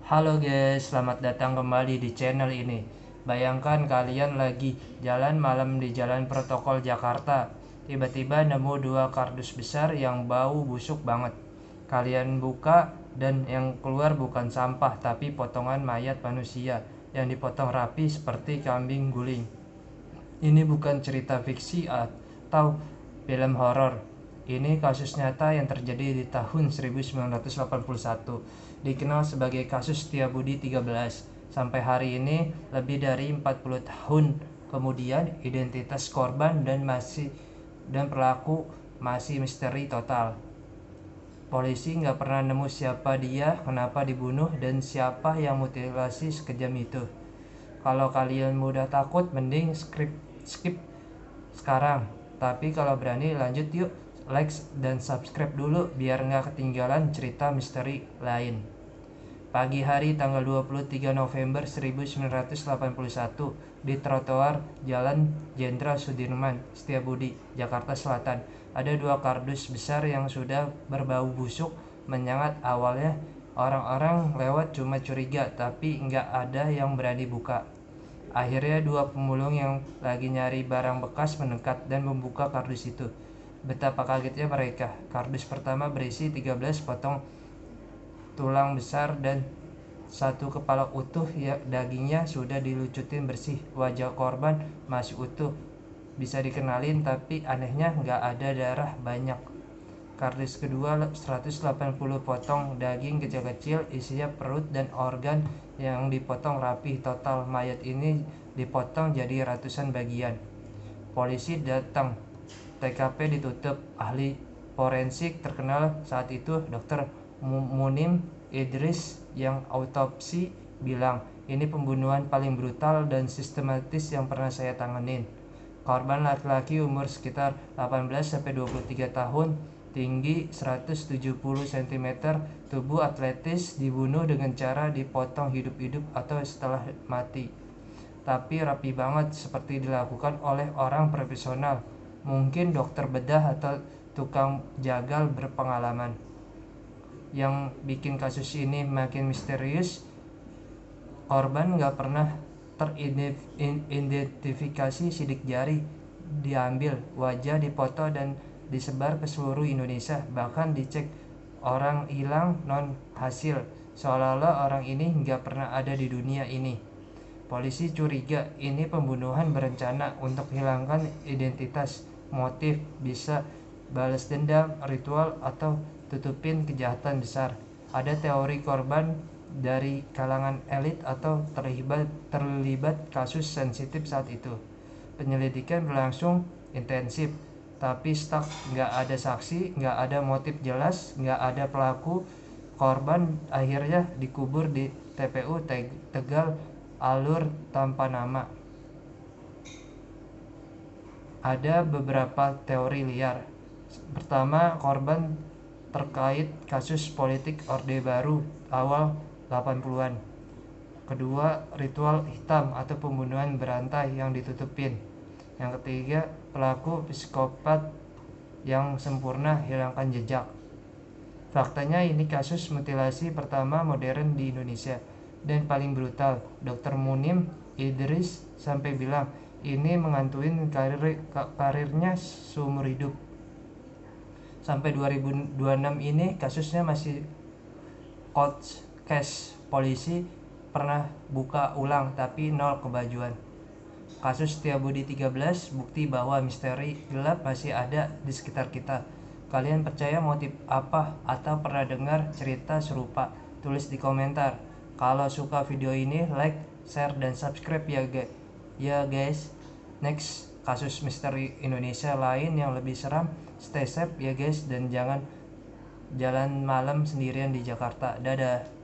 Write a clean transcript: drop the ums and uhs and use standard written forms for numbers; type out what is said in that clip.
Halo guys, selamat datang kembali di channel ini. Bayangkan kalian lagi jalan malam di jalan protokol Jakarta. Tiba-tiba nemu dua kardus besar yang bau busuk banget. Kalian buka dan yang keluar bukan sampah tapi potongan mayat manusia yang dipotong rapi seperti kambing guling. Ini bukan cerita fiksi atau film horor. Ini kasus nyata yang terjadi di tahun 1981, dikenal sebagai kasus Setiabudi 13. Sampai hari ini, lebih dari 40 tahun kemudian, identitas korban dan pelaku masih misteri total. Polisi nggak pernah nemu siapa dia, kenapa dibunuh, dan siapa yang mutilasi sekejam itu. Kalau kalian mudah takut, mending skip sekarang. Tapi kalau berani lanjut yuk, like dan subscribe dulu biar nggak ketinggalan cerita misteri lain. Pagi hari tanggal 23 November 1981 di trotoar Jalan Jenderal Sudirman, Setiabudi, Jakarta Selatan, ada dua kardus besar yang sudah berbau busuk menyengat. Awalnya orang-orang lewat cuma curiga, tapi nggak ada yang berani buka. Akhirnya dua pemulung yang lagi nyari barang bekas mendekat dan membuka kardus itu. Betapa kagetnya mereka. Kardus pertama berisi 13 potong tulang besar dan satu kepala utuh ya, dagingnya sudah dilucutin bersih. Wajah korban masih utuh, bisa dikenalin, tapi anehnya nggak ada darah banyak. Kardus kedua 180 potong daging kecil-kecil, isinya perut dan organ yang dipotong rapi. Total mayat ini dipotong jadi ratusan bagian. Polisi datang, TKP ditutup. Ahli forensik terkenal saat itu, Dr. Munim Idris, yang autopsi bilang, ini pembunuhan paling brutal dan sistematis yang pernah saya tanganin. Korban laki-laki umur sekitar 18-23 tahun, tinggi 170 cm, tubuh atletis, dibunuh dengan cara dipotong hidup-hidup atau setelah mati. Tapi rapi banget, seperti dilakukan oleh orang profesional, mungkin dokter bedah atau tukang jagal berpengalaman. Yang bikin kasus ini makin misterius, korban nggak pernah teridentifikasi. Sidik jari diambil, wajah dipoto dan disebar ke seluruh Indonesia, bahkan dicek orang hilang non hasil, seolah-olah orang ini nggak pernah ada di dunia ini. Polisi curiga ini pembunuhan berencana untuk hilangkan identitas. Motif bisa balas dendam, ritual, atau tutupin kejahatan besar. Ada teori korban dari kalangan elit atau terlibat kasus sensitif saat itu. Penyelidikan berlangsung intensif, tapi stuck. Nggak ada saksi, nggak ada motif jelas, nggak ada pelaku. Korban akhirnya dikubur di TPU Tegal Alur tanpa nama. Ada beberapa teori liar. Pertama, korban terkait kasus politik Orde Baru awal 80-an. Kedua, ritual hitam atau pembunuhan berantai yang ditutupin. Yang ketiga, pelaku psikopat yang sempurna, hilangkan jejak. Faktanya ini kasus mutilasi pertama modern di Indonesia dan paling brutal. Dr. Munim Idris sampai bilang ini mengantuin karirnya seumur hidup. Sampai 2026 ini kasusnya masih cold case. Polisi pernah buka ulang tapi nol kebajuan. Kasus Setiabudi 13 bukti bahwa misteri gelap masih ada di sekitar kita. Kalian percaya motif apa atau pernah dengar cerita serupa? Tulis di komentar. Kalau suka video ini, like, share, dan subscribe ya guys. Next kasus misteri Indonesia lain yang lebih seram. Stay safe ya guys, dan jangan jalan malam sendirian di Jakarta. Dadah.